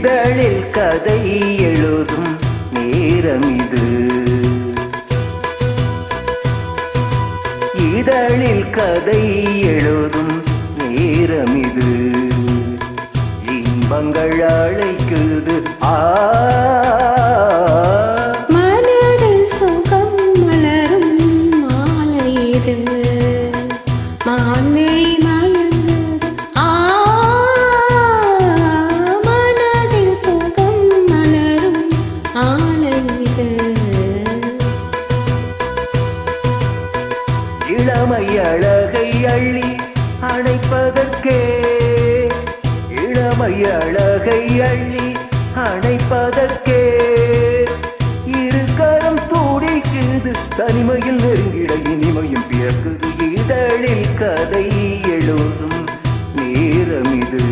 இதழில் கதை எழுதும் நேரம் இது. இதழில் கதை எழுதும் நேரம் இது. இன்பங்கள் அழைக்குது மனதில் சுகம் மலரும் மாலை இது. மான்விழி மயங்குது மனதில் சுகம் மலரும் மாலை இது. இளமை அழகை அள்ளி அணைப்பதற்கே, இளமை அழகை அள்ளி அணைப்பதற்கே இருக்கரம் துடிக்குது. தனிமையில் நெருங்கிட இனிமையும் பிறக்குது. இதழில் கதை எழுதும் நேரம் இது.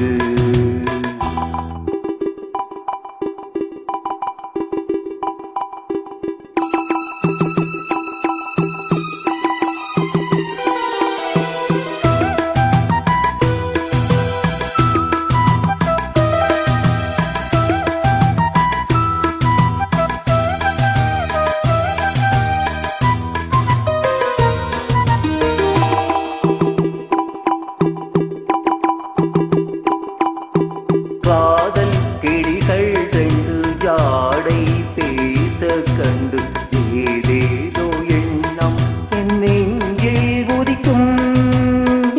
காதல் கிளிகள் ரெண்டு ஜாடை பேச கண்டு ஏதேதோ எண்ணம் என் நெஞ்சில் உதிக்கும்.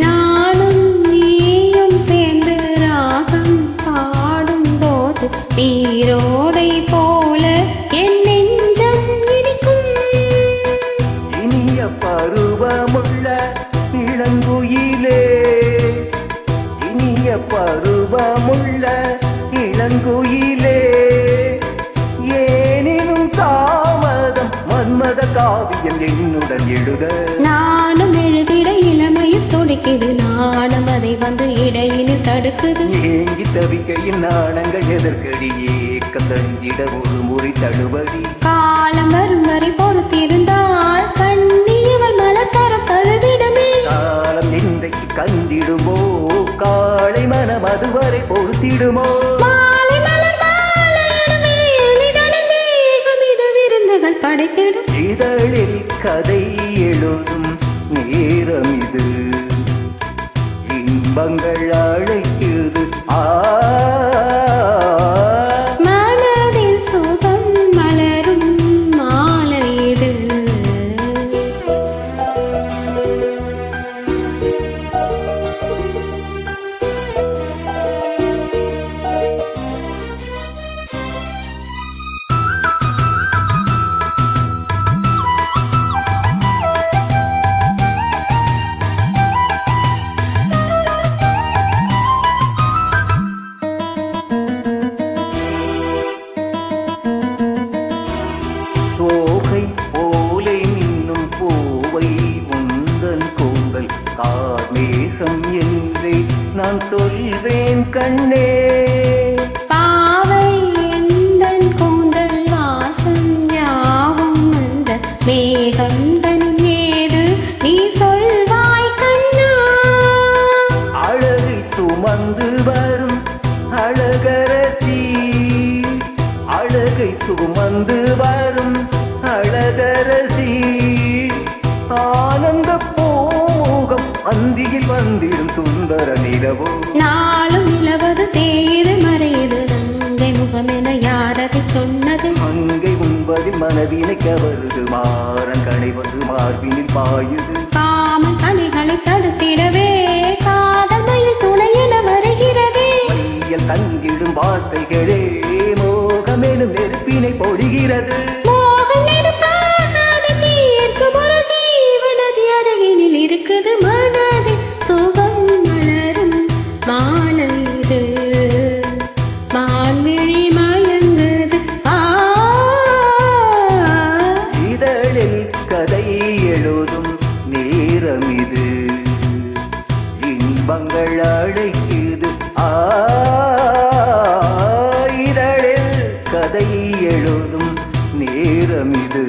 நானும் நீயும் சேர்ந்து ராகம் பாடும் போது நீரோடை போல என் நெஞ்சம் இனிக்கும். இனிய பருவமுள்ள இளங்குயிலே, இனிய பருவமுள்ள இளங்குயிலே, ஏனினும் தாமதம் மன்மத காவியம் என்னுடன் எழுத. நானும் எழுதிட இளமையில் துடிக்குது. நானும் அதை வந்து இடையினில் தடுக்குது. ஏங்கி தவிக்கையில் நாணங்கள் எதற்கடி, ஏக்கம் தஞ்சிட ஒரு முறை தழுவடி. காலம் வரும் வரை பொறுத்திருந்தால் கண்ணியவள் மலர் தர கழுவிடமே. காலம் இன்றைக்கு கண்டிடுமோ, காலை மனம் அதுவரை பொறுத்திடுமோ. மாலை மலர் மாலையிடுமே, எளிதனை தேகம் இது விருந்துகள் படைத்திடும். இதழில் கதை எழுதும் நேரம் இது. இன்பங்கள் அழைக்குது மனதில் சுகம் மலரும் மாலை இது. தோகை போலே மின்னும் பூவை உந்தன் கூந்தல் கார்மேகம் என்றே நான் சொல்வேன் கண்ணே. பாவை எந்தன் கூந்தல் வாசம் யாவும் அந்த மேகம் தன் மீது நீ சொல்வாய் கண்ணா. அழகை சுமந்து வரும் அழகரசி, அழகை சுமந்து வரும் அழகரசி, ஆனந்த பூமுகம் அந்தியில் வந்திடும் சுந்தர நிலவோ. நாளும் நிலவது தேயுது மறையுது நங்கை முகம் என யாரதை சொன்னது. மங்கை உண்பதில் மனதினை கவருது, மாறன் கணை வந்து மார்பினில் பாயுது. காமன் கனிகளை தடுத்திடவே காதல் மயில் துணை என வருகிறதே. மையல் தங்கிடும் வார்த்தைகளே மோகமெனும் நெருப்பினை பொழிகிறது. மோகம் நெருப்பாகாத தீர்க்கும் ஒரு ஜீவனதி அருகினில் இருக்குது. மனதில் சுகம் மலரும் மாலை இது. மான்விழி மயங்குது இதழில் கதை எழுதும் நேரம் இது. இன்பங்கள் அழைக்குது இதழில் கதை எழுதும் நேரம் இது.